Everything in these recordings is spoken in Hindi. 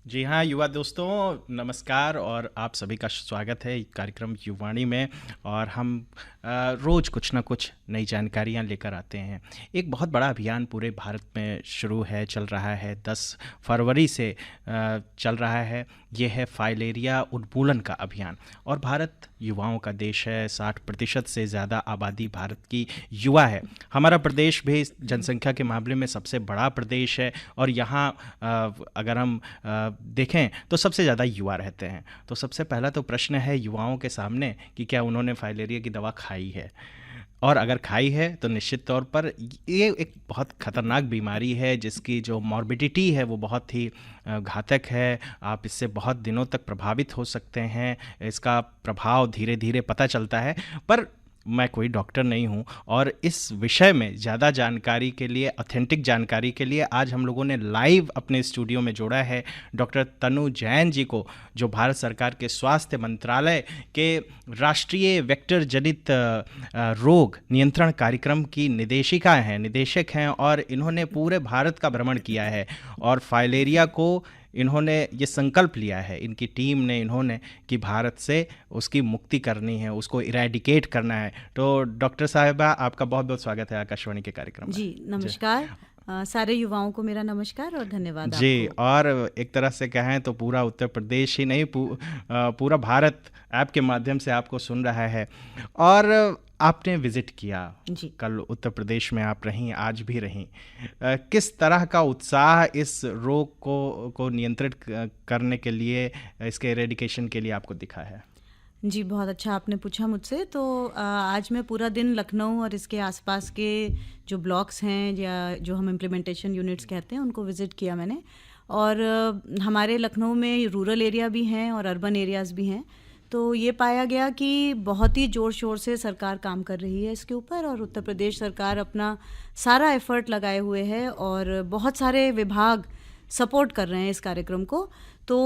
जी हाँ, युवा दोस्तों नमस्कार और आप सभी का स्वागत है कार्यक्रम युवाणी में। और हम रोज़ कुछ ना कुछ नई जानकारियाँ लेकर आते हैं। एक बहुत बड़ा अभियान पूरे भारत में शुरू है, चल रहा है, 10 फरवरी से चल रहा है। ये है फाइलेरिया उन्मूलन का अभियान। और भारत युवाओं का देश है, 60% से ज़्यादा आबादी भारत की युवा है। हमारा प्रदेश भी जनसंख्या के मामले में सबसे बड़ा प्रदेश है और यहाँ अगर हम देखें तो सबसे ज़्यादा युवा रहते हैं। तो सबसे पहला तो प्रश्न है युवाओं के सामने कि क्या उन्होंने फाइलेरिया की दवा खाई है, और अगर खाई है तो निश्चित तौर पर ये एक बहुत ख़तरनाक बीमारी है जिसकी जो मॉर्बिडिटी है वो बहुत ही घातक है। आप इससे बहुत दिनों तक प्रभावित हो सकते हैं। इसका प्रभाव धीरे धीरे पता चलता है। पर मैं कोई डॉक्टर नहीं हूँ और इस विषय में ज़्यादा जानकारी के लिए, ऑथेंटिक जानकारी के लिए आज हम लोगों ने लाइव अपने स्टूडियो में जोड़ा है डॉक्टर तनु जैन जी को, जो भारत सरकार के स्वास्थ्य मंत्रालय के राष्ट्रीय वेक्टर जनित रोग नियंत्रण कार्यक्रम की निदेशक हैं और इन्होंने पूरे भारत का भ्रमण किया है और फाइलेरिया को इन्होंने ये संकल्प लिया है, इनकी टीम ने, इन्होंने, कि भारत से उसकी मुक्ति करनी है, उसको इरेडिकेट करना है। तो डॉक्टर साहिबा, आपका बहुत बहुत स्वागत है आकाशवाणी के कार्यक्रम में। जी नमस्कार। सारे युवाओं को मेरा नमस्कार और धन्यवाद जी। आपको। और एक तरह से कहें तो पूरा उत्तर प्रदेश ही नहीं, पूरा भारत ऐप के माध्यम से आपको सुन रहा है। और आपने विजिट किया जी। कल उत्तर प्रदेश में, आप रहीं, आज भी रहीं। किस तरह का उत्साह इस रोग को नियंत्रित करने के लिए, इसके एरेडिकेशन के लिए आपको दिखा है? जी बहुत अच्छा आपने पूछा मुझसे। तो आज मैं पूरा दिन लखनऊ और इसके आसपास के जो ब्लॉक्स हैं या जो हम इम्प्लीमेंटेशन यूनिट्स कहते हैं उनको विज़िट किया मैंने। और हमारे लखनऊ में रूरल एरिया भी हैं और अर्बन एरियाज़ भी हैं। तो ये पाया गया कि बहुत ही ज़ोर शोर से सरकार काम कर रही है इसके ऊपर, और उत्तर प्रदेश सरकार अपना सारा एफर्ट लगाए हुए है और बहुत सारे विभाग सपोर्ट कर रहे हैं इस कार्यक्रम को। तो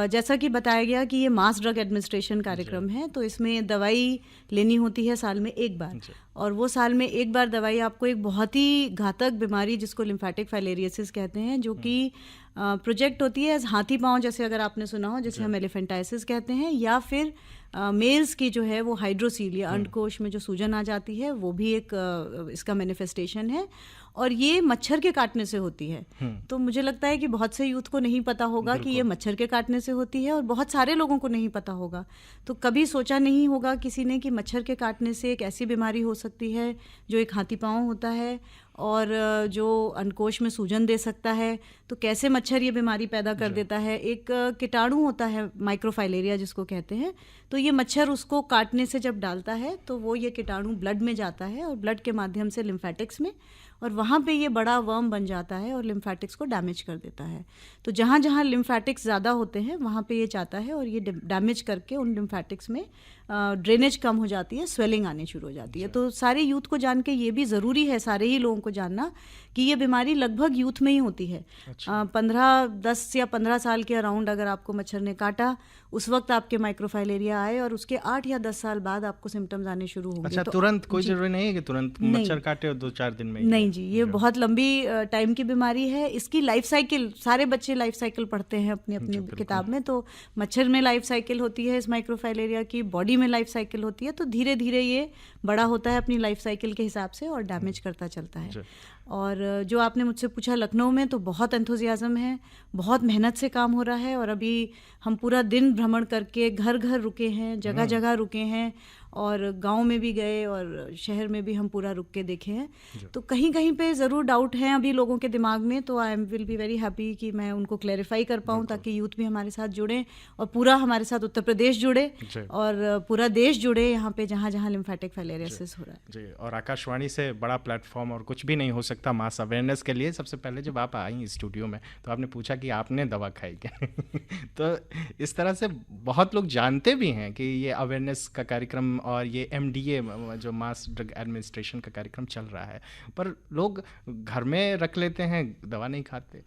जैसा कि बताया गया कि ये मास ड्रग एडमिनिस्ट्रेशन कार्यक्रम है, तो इसमें दवाई लेनी होती है साल में एक बार, और वो साल में एक बार दवाई आपको एक बहुत ही घातक बीमारी जिसको लिम्फेटिक फाइलेरियोसिस कहते हैं, जो कि प्रोजेक्ट होती है हाथी पाँव, जैसे अगर आपने सुना हो, जैसे हम एलिफेंटाइसिस कहते हैं, या फिर मेल्स की जो है वो हाइड्रोसीलिया, अंडकोश में जो सूजन आ जाती है, वो भी एक इसका मैनिफेस्टेशन है। और ये मच्छर के काटने से होती है। तो मुझे लगता है कि बहुत से यूथ को नहीं पता होगा कि ये मच्छर के काटने से होती है, और बहुत सारे लोगों को नहीं पता होगा। तो कभी सोचा नहीं होगा किसी ने कि मच्छर के काटने से एक ऐसी बीमारी हो सकती है जो एक हाथी पाँव होता है और जो अंडकोश में सूजन दे सकता है। तो कैसे मच्छर ये बीमारी पैदा कर देता है। एक कीटाणु होता है माइक्रोफाइलेरिया जिसको कहते हैं, तो ये मच्छर उसको काटने से जब डालता है तो वो ये कीटाणु ब्लड में जाता है और ब्लड के माध्यम से लिम्फेटिक्स में, और वहाँ पे ये बड़ा वर्म बन जाता है और लिम्फेटिक्स को डैमेज कर देता है। तो जहाँ जहाँ लिम्फेटिक्स ज़्यादा होते हैं वहाँ पे ये जाता है और ये डैमेज करके उन लिम्फेटिक्स में ड्रेनेज कम हो जाती है, स्वेलिंग आने शुरू हो जाती है। तो सारे यूथ को जान के ये भी ज़रूरी है, सारे ही लोगों को जानना, कि ये बीमारी लगभग यूथ में ही होती है। 10 या 15 साल के अराउंड अगर आपको मच्छर ने काटा, उस वक्त आपके माइक्रोफाइलेरिया आए और उसके 8 या 10 साल बाद आपको सिम्टम्स आने शुरू होंगे। अच्छा, तो तुरंत कोई जरूरी नहीं है कि तुरंत मच्छर काटे और 2-4 दिन में? नहीं जी, ये बहुत लंबी टाइम की बीमारी है। इसकी लाइफ साइकिल, सारे बच्चे लाइफ साइकिल पढ़ते हैं अपनी अपनी किताब में। तो मच्छर में लाइफ साइकिल होती है इस माइक्रोफाइलेरिया की, बॉडी में लाइफ साइकिल होती है। तो धीरे धीरे ये बड़ा होता है अपनी लाइफ साइकिल के हिसाब से और डैमेज करता चलता है। और जो आपने मुझसे पूछा, लखनऊ में तो बहुत एंथुजियाज्म है, बहुत मेहनत से काम हो रहा है। और अभी हम पूरा दिन भ्रमण करके घर घर रुके हैं, जगह जगह रुके हैं, और गांव में भी गए और शहर में भी हम पूरा रुक के देखे हैं। तो कहीं कहीं पे ज़रूर डाउट हैं अभी लोगों के दिमाग में, तो I will be very happy कि मैं उनको क्लैरिफाई कर पाऊँ, ताकि यूथ भी हमारे साथ जुड़े और पूरा हमारे साथ उत्तर प्रदेश जुड़े और पूरा देश जुड़े यहाँ पे जहाँ जहाँ लिम्फेटिक फाइलेरियोसिस हो रहा है। जी। और आकाशवाणी से बड़ा प्लेटफॉर्म और कुछ भी नहीं हो सकता मास अवेयरनेस के लिए। सबसे पहले जब आप आई स्टूडियो में तो आपने पूछा कि आपने दवा खाई क्या? तो इस तरह से बहुत लोग जानते भी हैं कि ये अवेयरनेस का कार्यक्रम और ये MDA जो मास ड्रग एडमिनिस्ट्रेशन का कार्यक्रम चल रहा है, पर लोग घर में रख लेते हैं, दवा नहीं खाते।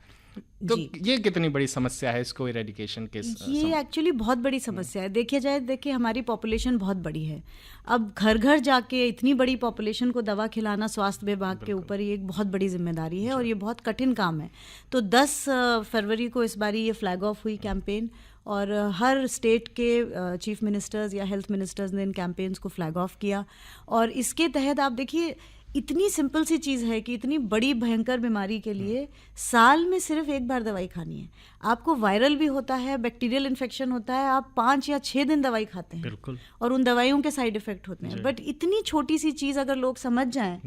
तो जी। ये कितनी बड़ी समस्या है इसको इरेडिकेशन के ये एक्चुअली बहुत बड़ी समस्या है। देखिए हमारी पॉपुलेशन बहुत बड़ी है। अब घर घर जाके इतनी बड़ी पॉपुलेशन को दवा खिलाना स्वास्थ्य विभाग के ऊपर ये एक बहुत बड़ी जिम्मेदारी है और ये बहुत कठिन काम है। तो 10 फरवरी को इस बारी ये फ्लैग ऑफ हुई कैंपेन और हर स्टेट के चीफ मिनिस्टर्स या हेल्थ मिनिस्टर्स ने इन कैंपेन्स को फ्लैग ऑफ किया। और इसके तहत आप देखिए इतनी सिंपल सी चीज़ है कि इतनी बड़ी भयंकर बीमारी के लिए साल में सिर्फ एक बार दवाई खानी है। आपको वायरल भी होता है, बैक्टीरियल इन्फेक्शन होता है, आप 5 या 6 दिन दवाई खाते हैं। बिल्कुल। और उन दवाइयों के साइड इफेक्ट होते हैं। बट इतनी छोटी सी चीज़ अगर लोग समझ जाएं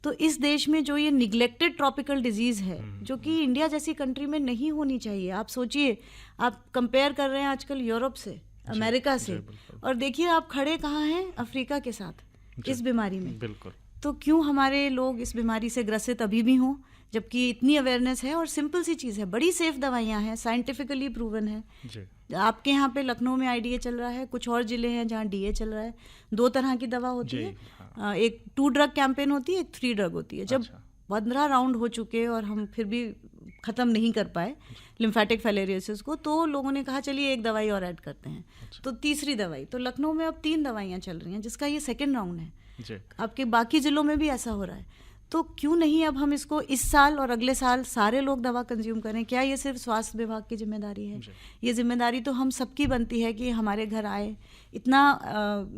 तो इस देश में जो ये निग्लेक्टेड ट्रॉपिकल डिजीज़ है जो कि इंडिया जैसी कंट्री में नहीं होनी चाहिए। आप सोचिए, आप कंपेयर कर रहे हैं आजकल यूरोप से, अमेरिका से, और देखिए आप खड़े कहाँ हैं, अफ्रीका के साथ इस बीमारी में। बिल्कुल। तो क्यों हमारे लोग इस बीमारी से ग्रसित अभी भी हों, जबकि इतनी अवेयरनेस है और सिंपल सी चीज़ है, बड़ी सेफ दवाइयाँ हैं, साइंटिफिकली प्रूवन है। आपके यहाँ पे लखनऊ में आईडीए चल रहा है, कुछ और ज़िले हैं जहाँ डीए चल रहा है। 2 तरह की दवा होती है, एक 2 ड्रग कैंपेन होती है, एक 3 ड्रग होती है। जब 15 राउंड हो चुके और हम फिर भी ख़त्म नहीं कर पाए लिम्फेटिक फाइलेरियोसिस को, तो लोगों ने कहा चलिए एक दवाई और ऐड करते हैं। तो तीसरी दवाई, तो लखनऊ में अब 3 दवाइयाँ चल रही हैं जिसका ये 2nd राउंड है। आपके बाकी ज़िलों में भी ऐसा हो रहा है। तो क्यों नहीं अब हम इसको इस साल और अगले साल सारे लोग दवा कंज्यूम करें? क्या ये सिर्फ स्वास्थ्य विभाग की जिम्मेदारी है? ये जिम्मेदारी तो हम सबकी बनती है कि हमारे घर आए। इतना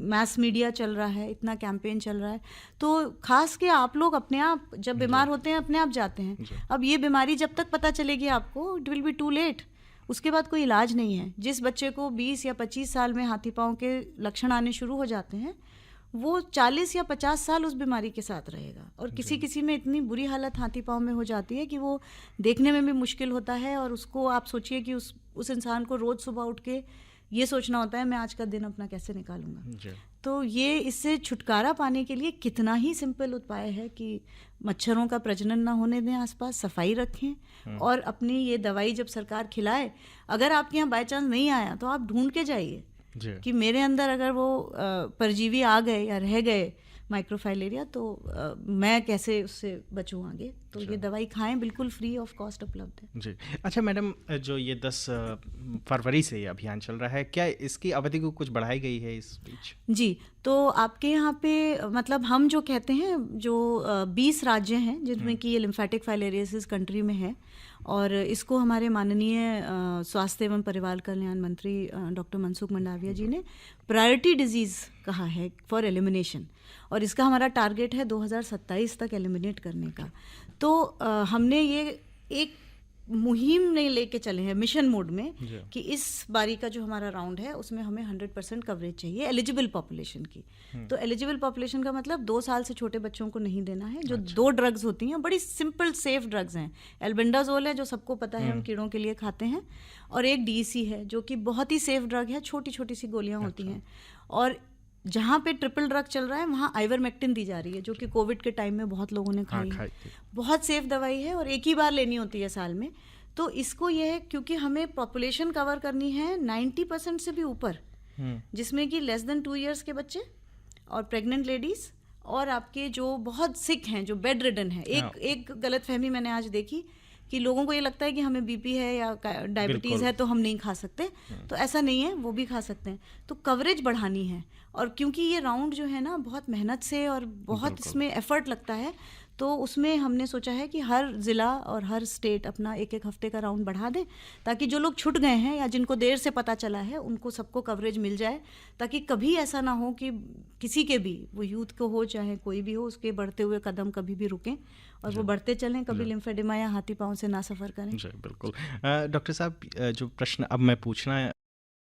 मास मीडिया चल रहा है, इतना कैंपेन चल रहा है, तो खास के आप लोग अपने आप जब बीमार होते हैं अपने आप जाते हैं। अब ये बीमारी जब तक पता चलेगी आपको, it will be too late. उसके बाद कोई इलाज नहीं है। जिस बच्चे को 20 या 25 साल में हाथी पाँव के लक्षण आने शुरू हो जाते हैं, वो 40 या 50 साल उस बीमारी के साथ रहेगा। और किसी किसी में इतनी बुरी हालत हाथी पाँव में हो जाती है कि वो देखने में भी मुश्किल होता है। और उसको आप सोचिए कि उस इंसान को रोज़ सुबह उठ के ये सोचना होता है मैं आज का दिन अपना कैसे निकालूंगा। तो ये इससे छुटकारा पाने के लिए कितना ही सिंपल उपाय है कि मच्छरों का प्रजनन ना होने दें, आसपास सफाई रखें और अपनी ये दवाई जब सरकार खिलाए, अगर आपके यहाँ बाय चांस नहीं आया तो आप ढूंढ के जाइए कि मेरे अंदर अगर वो परजीवी आ गए या रह गए माइक्रोफाइलेरिया, तो मैं कैसे उससे बचूं आगे। तो ये दवाई खाएं, बिल्कुल फ्री ऑफ कॉस्ट उपलब्ध है। जी। अच्छा मैडम, जो ये 10 फरवरी से ये अभियान चल रहा है, क्या इसकी अवधि को कुछ बढ़ाई गई है इस बीच? जी, तो आपके यहाँ पे मतलब हम जो कहते हैं, जो 20 राज्य हैं जिनमें कि ये लिम्फेटिक फाइलेरियोसिस कंट्री में है, और इसको हमारे माननीय स्वास्थ्य एवं परिवार कल्याण मंत्री डॉक्टर मनसुख मंडाविया जी ने प्रायोरिटी डिजीज़ कहा है फॉर एलिमिनेशन, और इसका हमारा टारगेट है 2027 तक एलिमिनेट करने का। तो हमने ये एक मुहिम नहीं लेके चले हैं मिशन मोड में कि इस बारी का जो हमारा राउंड है उसमें हमें 100% कवरेज चाहिए एलिजिबल पॉपुलेशन की। तो एलिजिबल पॉपुलेशन का मतलब 2 साल से छोटे बच्चों को नहीं देना है। जो 2 ड्रग्स होती हैं, बड़ी सिंपल सेफ ड्रग्स हैं। एल्बेंडाजोल है जो सबको पता है, हम कीड़ों के लिए खाते हैं, और एक डीसी है जो कि बहुत ही सेफ ड्रग है, छोटी छोटी सी गोलियां होती हैं। और जहाँ पे ट्रिपल ड्रग चल रहा है वहाँ आइवरमेक्टिन दी जा रही है, जो कि कोविड के टाइम में बहुत लोगों ने खाई है। बहुत सेफ दवाई है और एक ही बार लेनी होती है साल में। तो इसको ये है, क्योंकि हमें पॉपुलेशन कवर करनी है 90% से भी ऊपर, जिसमें कि लेस देन 2 इयर्स के बच्चे और प्रेग्नेंट लेडीज़ और आपके जो बहुत सिक हैं, जो बेड रिडन है। एक गलतफहमी मैंने आज देखी कि लोगों को ये लगता है कि हमें बीपी है या डायबिटीज़ है तो हम नहीं खा सकते। तो ऐसा नहीं है, वो भी खा सकते हैं। तो कवरेज बढ़ानी है, और क्योंकि ये राउंड जो है ना बहुत मेहनत से और बहुत इसमें एफर्ट लगता है, तो उसमें हमने सोचा है कि हर ज़िला और हर स्टेट अपना 1-1 हफ्ते का राउंड बढ़ा दें, ताकि जो लोग छूट गए हैं या जिनको देर से पता चला है उनको सबको कवरेज मिल जाए, ताकि कभी ऐसा ना हो कि किसी के भी, वो यूथ को हो चाहे कोई भी हो, उसके बढ़ते हुए कदम कभी भी रुकें और वो बढ़ते चलें, कभी लिम्फेडिमा या हाथी पाँव से ना सफ़र करें। जी बिल्कुल। डॉक्टर साहब, जो प्रश्न अब मैं पूछना